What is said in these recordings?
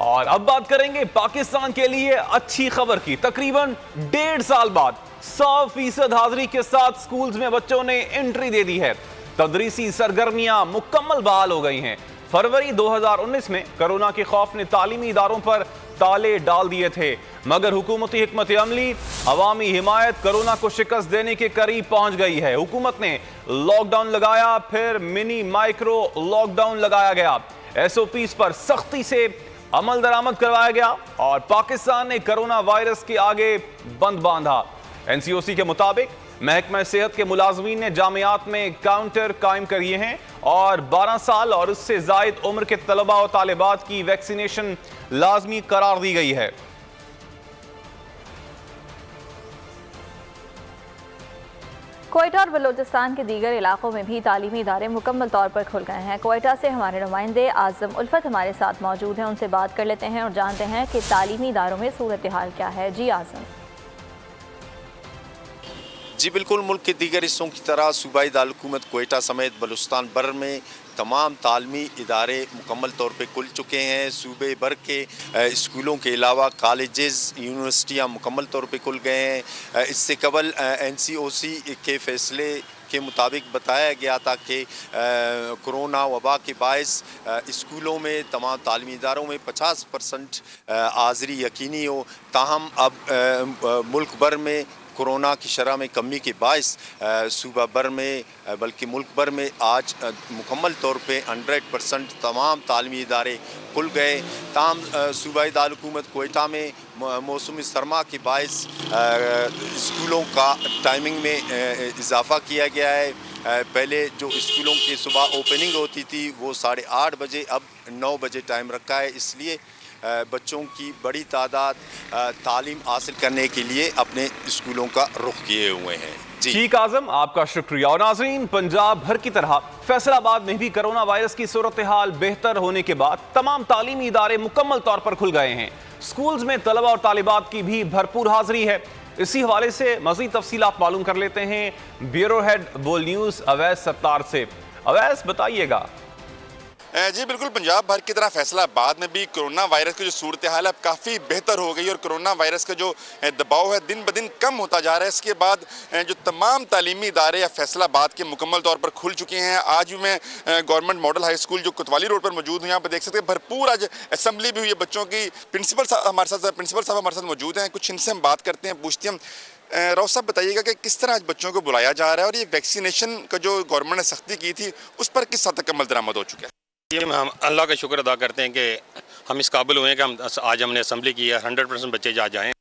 और अब बात करेंगे पाकिस्तान के लिए अच्छी खबर की। तकरीबन 1.5 साल बाद 100% हाजिरी के साथ स्कूल्स में बच्चों ने एंट्री दे दी है। तदरीसी सरगर्मियां मुकम्मल बहाल हो गई हैं। फरवरी 2019 में कोरोना के खौफ ने तालीमी इदारों पर ताले डाल दिए थे, मगर हुकूमती हिकमत अमली, अवामी हिमायत कोरोना को शिकस्त देने के करीब पहुंच गई है। हुकूमत ने लॉकडाउन लगाया, फिर मिनी माइक्रो लॉकडाउन लगाया गया, SOPs पर सख्ती से अमल दरामद करवाया गया और पाकिस्तान ने कोरोना वायरस के आगे बंद बांधा। NCOC के मुताबिक महकमा सेहत के मुलाजमीन ने जामियात में काउंटर कायम किए हैं और 12 साल और उससे जायद उम्र के तलबा और तालिबात की वैक्सीनेशन लाजमी करार दी गई है। क्वेटा और बलूचिस्तान के दीगर इलाकों में भी तालीमी इदारे मुकम्मल तौर पर खुल गए हैं। क्वेटा से हमारे नुमाइंदे आज़म उल्फत हमारे साथ मौजूद हैं, उनसे बात कर लेते हैं और जानते हैं कि तालीमी इदारों में सूरत हाल क्या है। जी आज़म। जी बिल्कुल, मुल्क के दीगर हिस्सों की तरह सूबाई दारकूमत क्वेटा समेत बलूचिस्तान भर में तमाम तालीमी इदारे मुकम्मल तौर पे खुल चुके हैं। सूबे भर के स्कूलों के अलावा कॉलेजेस, यूनिवर्सिटियाँ मुकम्मल तौर पे खुल गए हैं। इससे कबल NCOC के फैसले के मुताबिक बताया गया था कि कोरोना वबा के बायस स्कूलों में तमाम तालीमी इदारों में 50% हाज़िरी यकीनी हो। ताहम अब मुल्क भर में कोरोना की शरह में कमी के बायस सूबा भर में बल्कि मुल्क भर में आज मुकम्मल तौर पे 100% तमाम तालीमी इदारे खुल गए। ताम सूबाई दारकूमत क्वेटा में मौसमी सरमा के बायस स्कूलों का टाइमिंग में इजाफ़ा किया गया है। पहले जो स्कूलों की सुबह ओपनिंग होती थी वो 8:30 बजे, अब 9 बजे टाइम रखा है। इसलिए बच्चों की बड़ी तादाद तालीम हासिल करने के लिए अपने स्कूलों का रुख किए हुए हैं। ठीक आज़म, आपका शुक्रिया। और नाज़रीन, पंजाब भर की तरह फैसलाबाद में भी कोरोना वायरस की सूरत हाल बेहतर होने के बाद तमाम तालीमी इदारे मुकम्मल तौर पर खुल गए हैं। स्कूल्स में तलबा और तालिबात की भी भरपूर हाजिरी है। इसी हवाले से मज़ीद तफसीलात मालूम कर लेते हैं ब्यूरो हेड बोल न्यूज़ अवैस सत्तार से। अवैस, बताइएगा। जी बिल्कुल, पंजाब भर की तरह फैसलाबाद में भी कोरोना वायरस की जो सूरत हाल है अब काफ़ी बेहतर हो गई और कोरोना वायरस का जो दबाव है दिन ब दिन कम होता जा रहा है। इसके बाद जो तमाम तालीमी इदारे या फैसलाबाद के मुकम्मल तौर पर खुल चुके हैं। आज भी मैं गवर्नमेंट मॉडल हाई स्कूल जो कोतवाली रोड पर मौजूद हूँ, यहाँ पर देख सकते हैं भरपूर आज असम्बली भी हुई है बच्चों की। प्रिंसिपल साहब हमारे साथ मौजूद हैं, कुछ इनसे हम बात करते हैं, पूछते हैं। राव साहब, बताइएगा कि किस तरह आज बच्चों को बुलाया जा रहा है और ये वैक्सीनेशन का जो गवर्नमेंट ने सख्ती की थी उस पर किस हद तक अमल दरामद हो चुका है? ये हम अल्लाह का शुक्र अदा करते हैं कि हम इस काबिल हुए हैं कि आज हमने असम्बली की है। 100% बच्चे जा जाएँ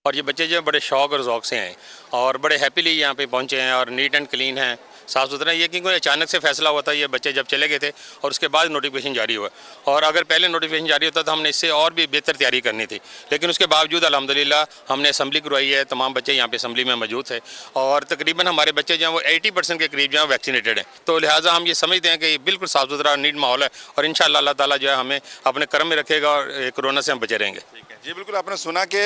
और ये बच्चे जो बड़े शौक़ और ज़ौक़ से हैं और बड़े हैप्पीली यहाँ पे पहुँचे हैं और नीट एंड क्लीन हैं, साफ़ सुथरा। ये क्योंकि अचानक से फैसला हुआ था, ये बच्चे जब चले गए थे और उसके बाद नोटिफिकेशन जारी हुआ। और अगर पहले नोटिफिकेशन जारी होता तो हमने इससे और भी बेहतर तैयारी करनी थी, लेकिन उसके बावजूद अल्हम्दुलिल्लाह हमने असम्बली करवाई है। तमाम बच्चे यहाँ पे असम्बली में मौजूद थे और तकरीबन हमारे बच्चे जो हैं वो 80% के करीब जो हैं वैक्सीनेटेड हैं। तो लिहाजा हम ये समझते हैं कि बिल्कुल साफ़ सुथरा नीट माहौल है और इंशाअल्लाह अल्लाह ताला जो है हमें अपने करम में रखेगा और कोरोना से हम बचे रहेंगे। जी बिल्कुल, आपने सुना कि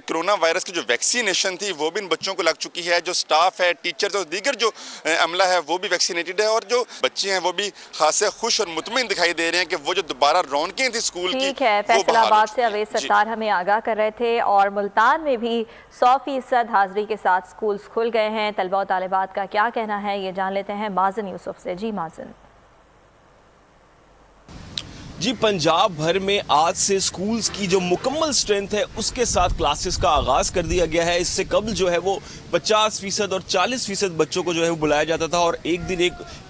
कोरोना वायरस की जो वैक्सीनेशन थी वो भी इन बच्चों को लग चुकी है। जो स्टाफ है, टीचर्स और दीगर जो अमला है वो भी वैक्सीनेटेड है और जो बच्चे हैं वो भी खासे खुश और मुतमिन दिखाई दे रहे हैं कि वो जो दोबारा रौनकें थी स्कूल की। ठीक है, फैसलाबाद से अवैस सत्तार हमें आगाह कर रहे थे। और मुल्तान में भी 100% हाजिरी के साथ स्कूल्स खुल गए हैं। तलबा और तालिबात का क्या कहना है ये जान लेते हैं माज़न यूसुफ से। जी माज़न। जी, पंजाब भर में आज से स्कूल्स की जो मुकम्मल स्ट्रेंथ है उसके साथ क्लासेस का आगाज कर दिया गया है। इससे कबल जो है वो 50% और 40% बच्चों को जो है वो बुलाया जाता था और एक दिन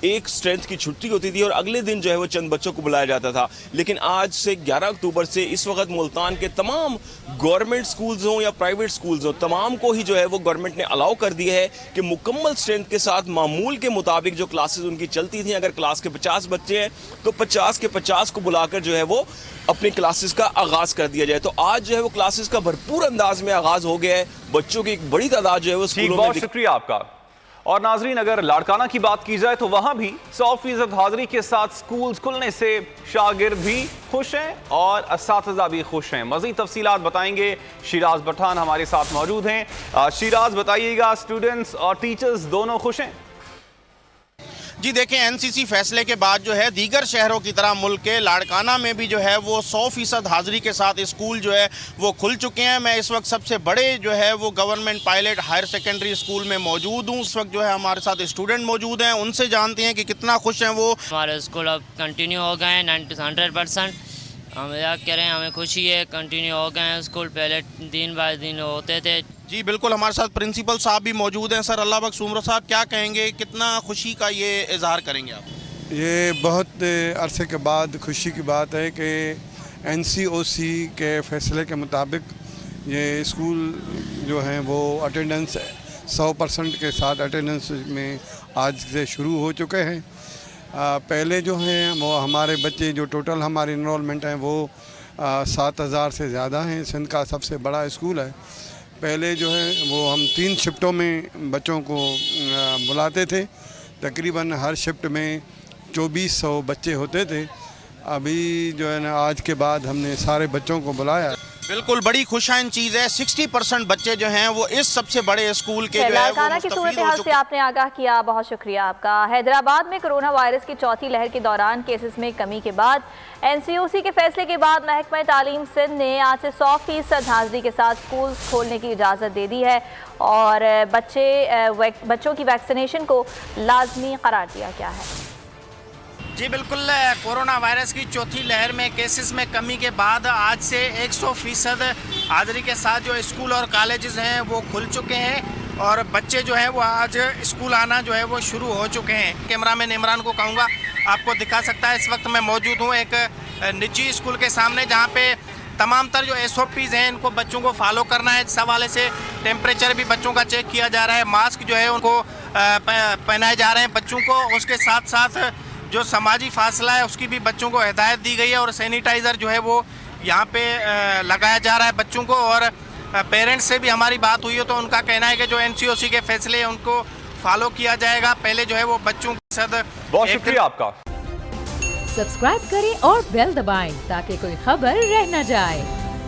एक स्ट्रेंथ की छुट्टी होती थी और अगले दिन जो है वो चंद बच्चों को बुलाया जाता था। लेकिन आज से 11 अक्टूबर से इस वक्त मुल्तान के तमाम गवर्नमेंट स्कूल्स हों या प्राइवेट स्कूल्स हों, तमाम को ही जो है वो गवर्नमेंट ने अलाउ कर दिया है कि मुकम्मल स्ट्रेंथ के साथ मामूल के मुताबिक जो क्लासेस उनकी चलती थी, अगर क्लास के 50 बच्चे हैं तो 50 के 50 को बुलाकर जो है वो अपनी क्लासेस का आगाज कर दिया जाए। तो आज जो है वो क्लासेस का भरपूर अंदाज में आगाज हो गया है। बच्चों की एक बड़ी तादाद जो है वो स्कूलों में। बहुत शुक्रिया आपका। और नाजरीन, अगर लाड़काना की बात की जाए तो वहां भी 100% हाजिरी के साथ स्कूल्स खुलने से शागिर्द भी खुश हैं और असातिज़ा भी खुश हैं। मज़ीद तफसीलात बताएंगे शिराज पठान हमारे साथ मौजूद हैं। शिराज, बताइएगा, स्टूडेंट्स और टीचर्स दोनों खुश हैं? जी देखें, एनसीसी फैसले के बाद जो है दीगर शहरों की तरह मुल्क के लाड़काना में भी जो है वो 100% हाजिरी के साथ स्कूल जो है वो खुल चुके हैं। मैं इस वक्त सबसे बड़े जो है वो government pilot higher secondary school में मौजूद हूँ। इस वक्त जो है हमारे साथ स्टूडेंट मौजूद हैं, उनसे जानते हैं कि कितना खुश हैं वो। हमारे स्कूल अब कंटिन्यू हो गए हैं 100%। हम क्या करें, हमें खुशी है, कंटिन्यू हो गए हैं स्कूल, पहले दिन बाय दिन होते थे। जी बिल्कुल, हमारे साथ प्रिंसिपल साहब भी मौजूद हैं। सर अल्लाह बख्श उमर साहब, क्या कहेंगे, कितना खुशी का ये इजहार करेंगे आप? ये बहुत अरसे के बाद खुशी की बात है कि एनसीओसी के फैसले के मुताबिक ये स्कूल जो हैं वो अटेंडेंस 100% के साथ अटेंडेंस में आज से शुरू हो चुके हैं। पहले जो हैं वो हमारे बच्चे जो टोटल हमारे इनरोलमेंट हैं वो 7000 से ज़्यादा हैं। सिंध का सबसे बड़ा स्कूल है। पहले जो है वो हम 3 शिफ्टों में बच्चों को बुलाते थे। तकरीबन हर शिफ्ट में 2400 बच्चे होते थे। अभी जो है ना आज के बाद हमने सारे बच्चों को बुलाया। बिल्कुल बड़ी खुशाइन चीज़ है। 60% बच्चे जो हैं वो इस सबसे बड़े स्कूल के जो है लाड़काना की सूरत हाल से आपने आगाह किया, बहुत शुक्रिया आपका। हैदराबाद में कोरोना वायरस की चौथी लहर के दौरान केसेस में कमी के बाद एनसीओसी के फैसले के बाद महकमा तालीम सिंध ने आज से 100% हाजिरी के साथ स्कूल खोलने की इजाज़त दे दी है और बच्चों की वैक्सीनेशन को लाजमी करार दिया गया है। जी बिल्कुल, कोरोना वायरस की चौथी लहर में केसेस में कमी के बाद आज से 100% हाजिरी के साथ जो स्कूल और कॉलेजेस हैं वो खुल चुके हैं और बच्चे जो हैं वो आज स्कूल आना जो है वो शुरू हो चुके हैं। कैमरामैन इमरान को कहूँगा आपको दिखा सकता है। इस वक्त मैं मौजूद हूँ एक निजी स्कूल के सामने जहाँ पे तमाम तर जो SOPs हैं इनको बच्चों को फॉलो करना है। इस हवाले से टेम्परेचर भी बच्चों का चेक किया जा रहा है, मास्क जो है उनको पहनाए जा रहे हैं बच्चों को। उसके साथ साथ जो समाजी फासला है उसकी भी बच्चों को हिदायत दी गई है और सैनिटाइज़र जो है वो यहाँ पे लगाया जा रहा है बच्चों को। और पेरेंट्स से भी हमारी बात हुई है तो उनका कहना है कि जो एनसीओसी के फैसले हैं उनको फॉलो किया जाएगा। पहले जो है वो बच्चों के साथ। बहुत शुक्रिया आपका। सब्सक्राइब करें और बेल दबाएं ताकि कोई खबर रह न जाए।